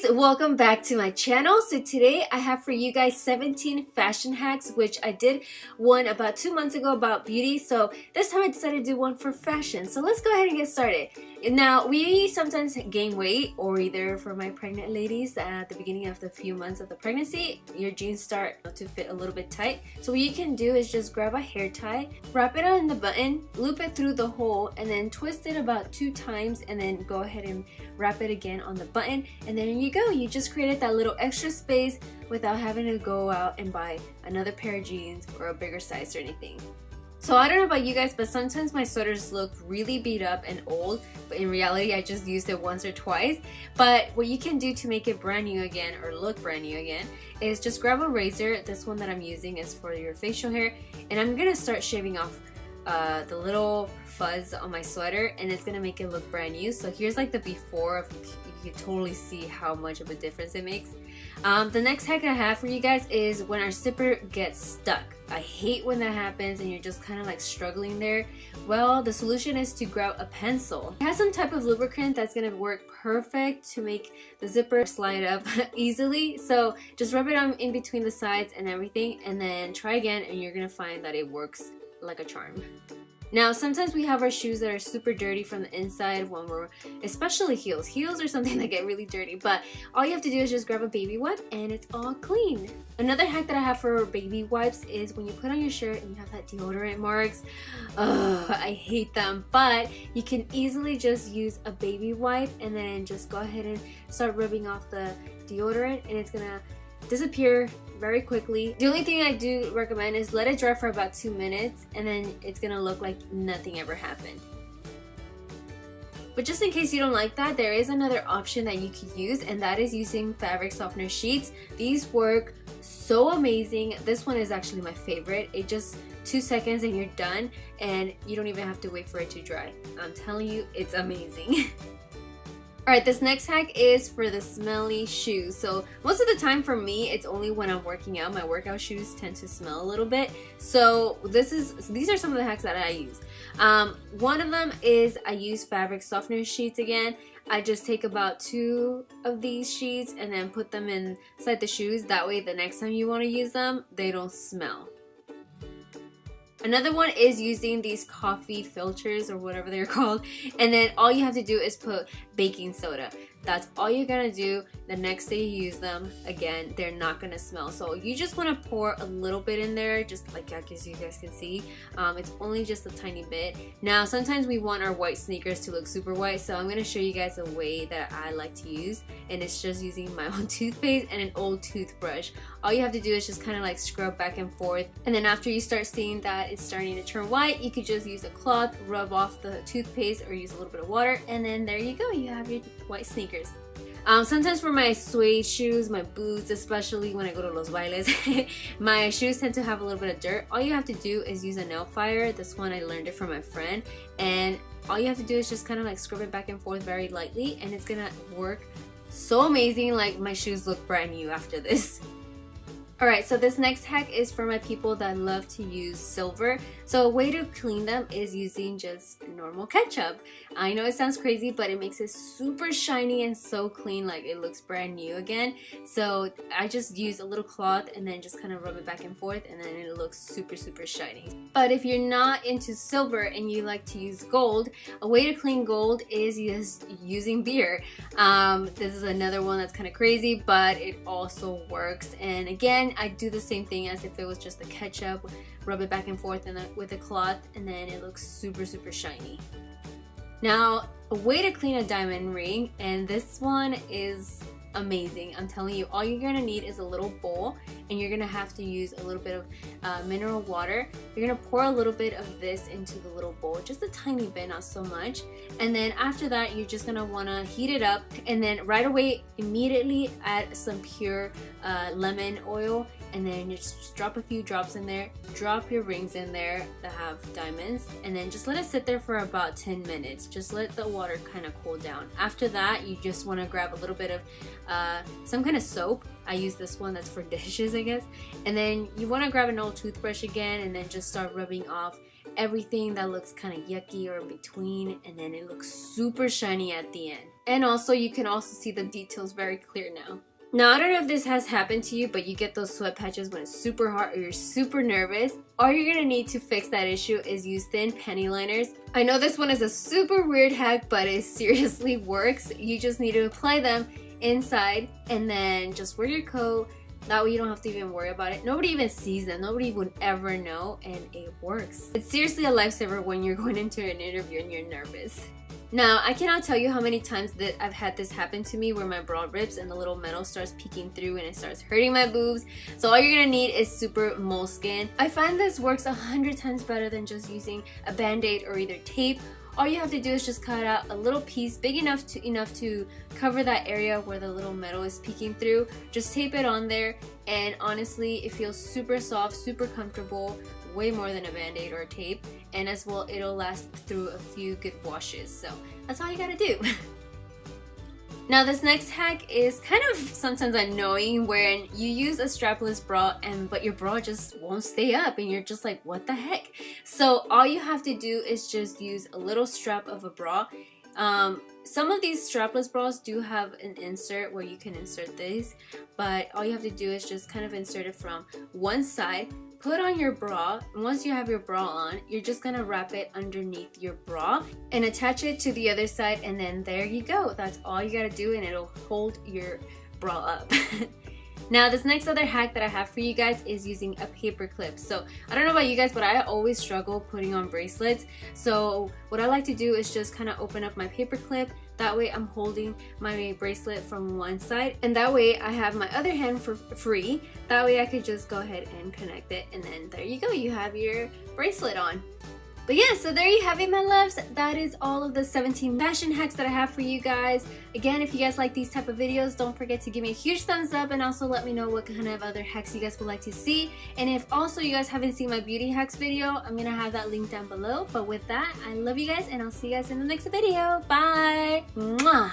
guys, welcome back to my channel. So today I have for you guys 17 fashion hacks, which I did one about 2 months ago about beauty. So this time I decided to do one for fashion. So let's go ahead and get started. Now, we sometimes gain weight, or either for my pregnant ladies, at the beginning of the few months of the pregnancy, your jeans start to fit a little bit tight. So what you can do is just grab a hair tie, wrap it on the button, loop it through the hole, and then twist it about 2 times, and then go ahead and wrap it again on the button. And there you go. You just created that little extra space without having to go out and buy another pair of jeans or a bigger size or anything. So I don't know about you guys, but sometimes my sweaters look really beat up and old, but in reality I just used it once or twice. But what you can do to make it brand new again, or look brand new again, is just grab a razor. This one that I'm using is for your facial hair, and I'm gonna start shaving off the little fuzz on my sweater, and it's gonna make it look brand new. So here's like the before. You can totally see how much of a difference it makes. The next hack I have for you guys is when our zipper gets stuck. I hate when that happens and you're just kind of like struggling there. Well, the solution is to grab a pencil. It has some type of lubricant that's gonna work perfect to make the zipper slide up easily. So just rub it on in between the sides and everything, and then try again, and you're gonna find that it works like a charm. Now, sometimes we have our shoes that are super dirty from the inside when we're, especially heels. Heels are something that get really dirty, but all you have to do is just grab a baby wipe and it's all clean. Another hack that I have for baby wipes is when you put on your shirt and you have that deodorant marks. I hate them, but you can easily just use a baby wipe and then just go ahead and start rubbing off the deodorant, and it's gonna disappear very quickly. The only thing I do recommend is let it dry for about 2 minutes, and then it's gonna look like nothing ever happened. But just in case you don't like that, there is another option that you can use, and that is using fabric softener sheets. These work so amazing. This one is actually my favorite. It just 2 seconds and you're done, and you don't even have to wait for it to dry. I'm telling you, it's amazing. Alright, this next hack is for the smelly shoes. So most of the time for me, it's only when I'm working out. My workout shoes tend to smell a little bit. So these are some of the hacks that I use. One of them is I use fabric softener sheets again. I just take about 2 of these sheets and then put them inside the shoes. That way the next time you want to use them, they don't smell. Another one is using these coffee filters, or whatever they're called, and then all you have to do is put baking soda. That's all you're gonna do. The next day you use them, again, they're not gonna smell. So you just want to pour a little bit in there, just like as you guys can see. It's only just a tiny bit. Now, sometimes we want our white sneakers to look super white, so I'm gonna show you guys a way that I like to use, and it's just using my own toothpaste and an old toothbrush. All you have to do is just kind of like scrub back and forth, and then after you start seeing that it's starting to turn white, you could just use a cloth, rub off the toothpaste, or use a little bit of water, and then there you go, you have your white sneakers. Sometimes for my suede shoes, my boots, especially when I go to Los Bailes, my shoes tend to have a little bit of dirt. All you have to do is use a nail file. This one I learned it from my friend, and all you have to do is just kind of like scrub it back and forth very lightly, and it's gonna work so amazing. Like, my shoes look brand new after this. Alright, so this next hack is for my people that love to use silver. So a way to clean them is using just normal ketchup. I know it sounds crazy, but it makes it super shiny and so clean, like it looks brand new again. So I just use a little cloth and then just kind of rub it back and forth, and then it looks super shiny. But if you're not into silver and you like to use gold, a way to clean gold is just using beer. This is another one that's kind of crazy, but it also works. And again, I do the same thing as if it was just the ketchup, rub it back and forth with a cloth, and then it looks super shiny. Now, a way to clean a diamond ring, and this one is amazing. I'm telling you, all you're gonna need is a little bowl, and you're gonna have to use a little bit of mineral water. You're gonna pour a little bit of this into the little bowl, just a tiny bit, not so much. And then after that, you're just gonna wanna heat it up, and then right away, immediately add some pure lemon oil, and then you just drop a few drops in there. Drop your rings in there that have diamonds, and then just let it sit there for about 10 minutes. Just let the water kind of cool down. After that, you just want to grab a little bit of some kind of soap. I use this one that's for dishes, I guess. And then you want to grab an old toothbrush again, and then just start rubbing off everything that looks kind of yucky or in between, and then it looks super shiny at the end. And also you can also see the details very clear now. Now, I don't know if this has happened to you, but you get those sweat patches when it's super hot or you're super nervous. All you're gonna need to fix that issue is use thin penny liners. I know this one is a super weird hack, but it seriously works. You just need to apply them inside and then just wear your coat. That way you don't have to even worry about it. Nobody even sees them. Nobody would ever know, and it works. It's seriously a lifesaver when you're going into an interview and you're nervous. Now, I cannot tell you how many times that I've had this happen to me where my bra rips and the little metal starts peeking through and it starts hurting my boobs. So all you're gonna need is super moleskin. I find this works 100 times better than just using a band-aid or either tape. All you have to do is just cut out a little piece big enough to cover that area where the little metal is peeking through. Just tape it on there, and honestly, it feels super soft, super comfortable, way more than a band-aid or a tape, and as well it'll last through a few good washes. So that's all you gotta do. Now, this next hack is kind of sometimes annoying when you use a strapless bra but your bra just won't stay up and you're just like, what the heck? So all you have to do is just use a little strap of a bra. Some of these strapless bras do have an insert where you can insert these, but all you have to do is just kind of insert it from one side, put on your bra, and once you have your bra on, you're just gonna wrap it underneath your bra and attach it to the other side, and then there you go. That's all you gotta do, and it'll hold your bra up. Now, this next other hack that I have for you guys is using a paper clip. So I don't know about you guys, but I always struggle putting on bracelets. So what I like to do is just kind of open up my paper clip. That way I'm holding my bracelet from one side, and that way I have my other hand for free. That way I could just go ahead and connect it, and then there you go, you have your bracelet on. But yeah, so there you have it, my loves. That is all of the 17 fashion hacks that I have for you guys. Again, if you guys like these type of videos, don't forget to give me a huge thumbs up, and also let me know what kind of other hacks you guys would like to see. And if also you guys haven't seen my beauty hacks video, I'm gonna have that link down below. But with that, I love you guys, and I'll see you guys in the next video. Bye! Mwah!